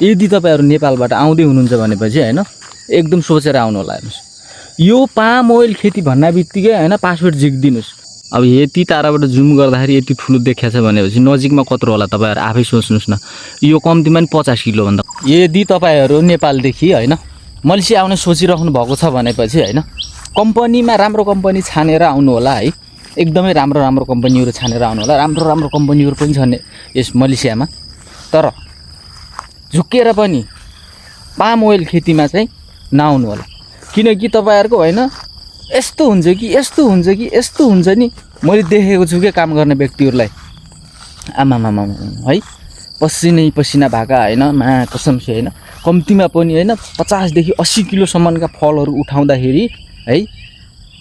यदि तपाईँहरू नेपालबाट आउँदै हुनुहुन्छ भनेपछि हैन एकदम सोचेर आउनु होला हेर्नुस्। यो पाम ओइल खेती भन्ना बित्तिकै हैन पासवर्ड झिक्दिनुस्। अब यति टाढाबाट जुम गर्दाखेरि यति ठुलो देखिया छ भनेपछि नजिकमा कत्रो होला तपाईँहरू आफै सोच्नुस् न। यो कम्तीमा नि 50 किलो भन्दा यदि तपाईँहरू नेपालदेखि हैन मलेसिया आउने सोचिराख्नु भएको छ भनेपछि हैन कम्पनीमा राम्रो कम्पनी छानेर आउनु होला है। एकदमै राम्रो राम्रो कम्पनीहरु छानेर आउनु होला। राम्रो राम्रो कम्पनीहरु पनि छन् यस मलेसियामा। तर झुक्केर पनि पाम ओइल खेतीमा चाहिँ नआउनु होला। किनकि तपाईहरुको हैन यस्तो हुन्छ कि यस्तो हुन्छ कि यस्तो हुन्छ नि मैले देखेको छु के काम गर्ने व्यक्तिहरुलाई आमामामा है पसिनै पसिना भाका हैन मा कसम से हैन कम्तीमा पनि हैन 50 देखि 80 किलो सम्मका फलहरु उठाउँदाखेरि है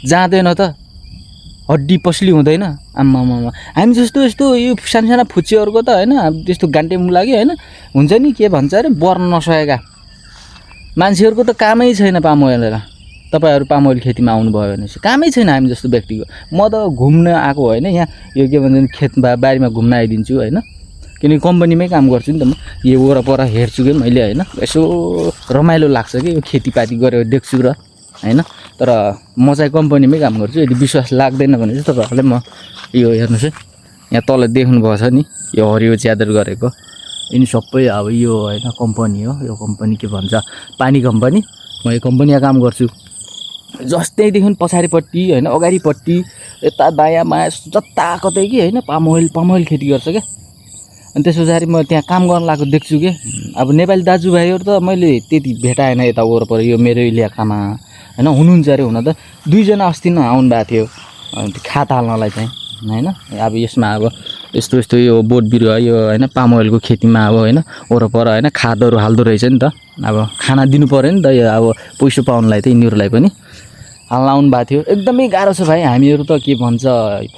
जाँदैन त हड्डी पसली हुँदैन। आमामामा हामी जस्तो यस्तो यो सानसाना फुच्चीहरुको त हैन त्यस्तो गान्टे मुङ लागि हैन हुन्छ नि के भन्छ अरे बर्न नसकेका मान्छेहरुको त कामै छैन पाम ओइल। तपाईहरु पाम ओइल खेतीमा आउनु भयो भने कामै छैन हामी जस्तो व्यक्तिको। म त घुम्न आको हैन यहाँ यो के भन्छ खेत बारीमा घुम्न आइदिन्छु हैन किनकि कम्पनीमै काम गर्छु नि त म। यो वरपर हेर्छु के मैले हैन यसो रमाइलो लाग्छ के यो खेतीपाती गरेको देख्छु र हैन। तर म चाहिँ कम्पनीमै काम गर्छु। यदि विश्वास लाग्दैन भने चाहिँ तपाईहरुले म यो हेर्नुस् है यहाँ तल देख्नु भएको छ नि यो हरियो च्यादर गरेको यिनी सबै अब यो हैन कम्पनी हो। यो कम्पनी के भन्छ पानी कम्पनी। म यो कम्पनीमा काम गर्छु। जस्तै देखिन पछाडीपट्टि हैन अगाडिपट्टि यता दायाँ बायाँ जता कतै कि हैन पाम ओइल खेती गर्छ के। अनि त्यसपछि म त्यहाँ काम गर्न लागेको देख्छु के। अब नेपाली दाजुभाइहरु त मैले त्यति भेटाएन यता वरपर यो मेरो इलाकामा हैन हुनुहुन्छ अरे हुन त 2 जना अस्ति नै आउनु भएको थियो खात हाल्नलाई चाहिँ हैन। अब यसमा अब यस्तो यस्तो यो बोट बिरुवा यो हैन पाम ओइलको खेतीमा अब हैन वरपर हैन खादहरु हाल्दो रहेछ नि त। अब खाना दिनु पर्यो नि त यो अब पैसा पाउनलाई त यिनीहरुलाई पनि हाल्न आउनु भएको थियो। एकदमै गाह्रो छ भाइ हामीहरु त के भन्छ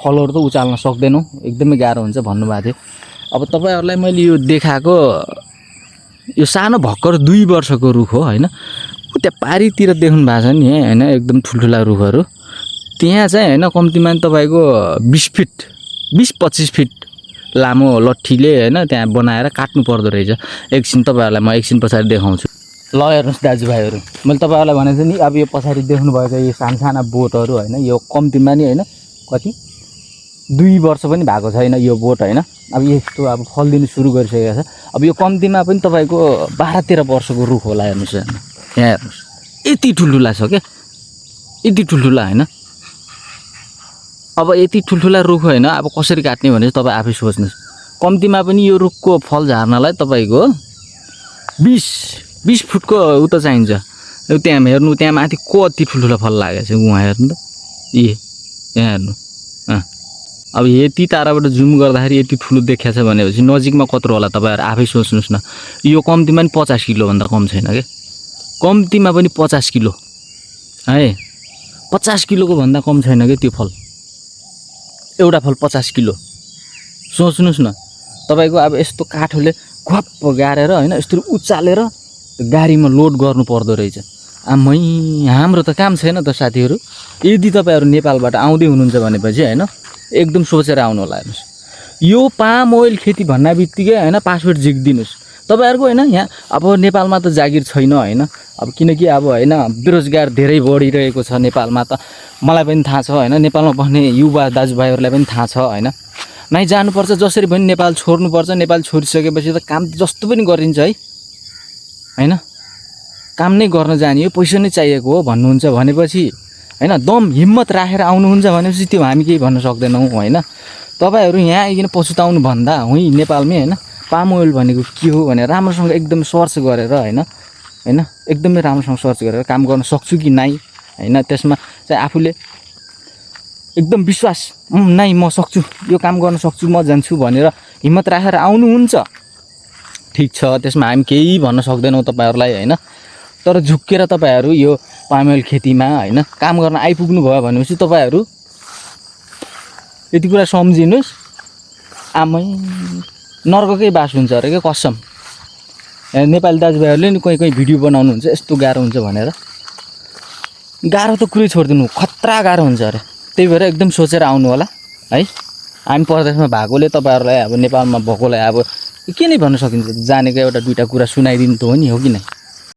फलहरु त उचाल्न सक्दैनौ एकदमै गाह्रो हुन्छ भन्नु भएको थियो। अब तपाईहरुलाई मैले यो देखाएको यो सानो भक्कर 2 वर्षको रुख हो हैन। त्यहाँ पारीतिर देख्नु भएको छ नि हैन एकदम ठुलठुला रुखहरु त्यहाँ चाहिँ हैन कम्तीमा तपाईको 20 फिट 20-25 फिट लामो लट्ठीले हैन त्यहाँ बनाएर काट्नु पर्दो रहेछ। एकछिन तपाईहरुलाई म एकछिन पछाडी देखाउँछु। ल हेर्नुस् दाजुभाइहरु मैले तपाईहरुलाई भनेको नि अब यो पछाडी देख्नु भएको यो सानसाना बोटहरु हैन यो कम्तीमा नि हैन कति 2 वर्ष पनि भएको छैन यो बोट हैन। अब यस्तो अब फल दिनु सुरु गरिसकेको छ। अब यो कम्तीमा पनि तपाईको 12-13 वर्षको रुख होला हेर्नुस् यहाँ हेर्नुस् यति ठुलठुला छ के यति ठुलठुला हैन। अब यति ठुलठुला रुख हैन अब कसरी काट्ने भने तपाई आफै सोच्नुस्। कम्तीमा पनि यो रुखको फल झार्नलाई तपाईको 20 फुटको उ त चाहिन्छ। त्यहाँ हेर्नु त्यहाँ माथि कति ठुलठुला फल लागेछ उहाँ हेर्नु त यहाँ हेर्नु। अब यति टाढाबाट जुम गर्दाखेरि यति ठुलो देखिया छ भनेपछि नजिकमा कत्रो होला तपाईहरु आफै सोच्नुस् न। यो कम्तीमा नि 50 किलो भन्दा कम छैन के। कम्तीमा पनि 50 किलो है 50 किलोको भन्दा कम छैन के त्यो फल। एउटा फल 50 किलो सोच्नुस् न। तपाईको अब यस्तो काठले घप्प गाडेर हैन यस्तो उचालेर गाडीमा लोड गर्नु पर्दो रहेछ। आमै हाम्रो त काम छैन त साथीहरु। यदि तपाईहरु नेपालबाट आउँदै हुनुहुन्छ भनेपछि हैन एकदम सोचेर आउनु होला हेर्नुस्। यो पाम ओइल खेती भन्ना बित्तिकै हैन पासवर्ड झिक्दिनुस्। तपाईहरुको हैन यहाँ अब नेपालमा त जागिर छैन हैन। अब किनकि अब हैन बेरोजगार धेरै बढिरहेको छ नेपालमा त मलाई पनि थाहा छ हैन। नेपालमा बस्ने युवा दाजुभाइहरुलाई पनि थाहा छ हैन। नै जानुपर्छ जसरी पनि नेपाल छोड्नुपर्छ। नेपाल छोडिसकेपछि त काम जस्तो पनि गरिन्छ है हैन। काम नै गर्न जाने हो पैसा नै चाहिएको हो भन्नुहुन्छ भनेपछि हैन दम हिम्मत राखेर आउनुहुन्छ भनेपछि त्यो हामी केही भन्न सक्दैनौ हैन। तपाईहरु यहाँ आइकिन पछुताउनु भन्दा हुँ नेपालमै हैन पाम ओइल भनेको के हो भनेर राम्रोसँग एकदम सर्च गरेर हैन एकदमै राम्रोसँग सर्च गरेर काम गर्न सक्छु कि नाइ हैन त्यसमा चाहिँ आफूले एकदम विश्वास नाइ म सक्छु यो काम गर्न सक्छु म जान्छु भनेर हिम्मत राखेर आउनुहुन्छ ठीक छ। त्यसमा हामी केही भन्न सक्दैनौ तपाईहरुलाई हैन। तर झुक्केर तपाईहरु यो पाम ओइल खेतीमा हैन काम गर्न आइपुग्नु भयो भनेपछि तपाईहरु यति कुरा सम्झिनुस्। आमै नर्ककै बास हुन्छ अरे के कसम। नेपाली दाजुभाइहरुले नि कोही भिडियो बनाउनुहुन्छ यस्तो गाह्रो हुन्छ भनेर। गाह्रो त कुरै छोड्दिनु खतरा गाह्रो हुन्छ अरे। त्यही भएर एकदम सोचेर आउनु होला है। हामी परदेशमा भएकोले तपाईहरुलाई अब नेपालमा भएकोलाई अब के नै भन्न सकिन्छ जानेको एउटा दुईटा कुरा सुनाइदिनु त हो नि हो कि नै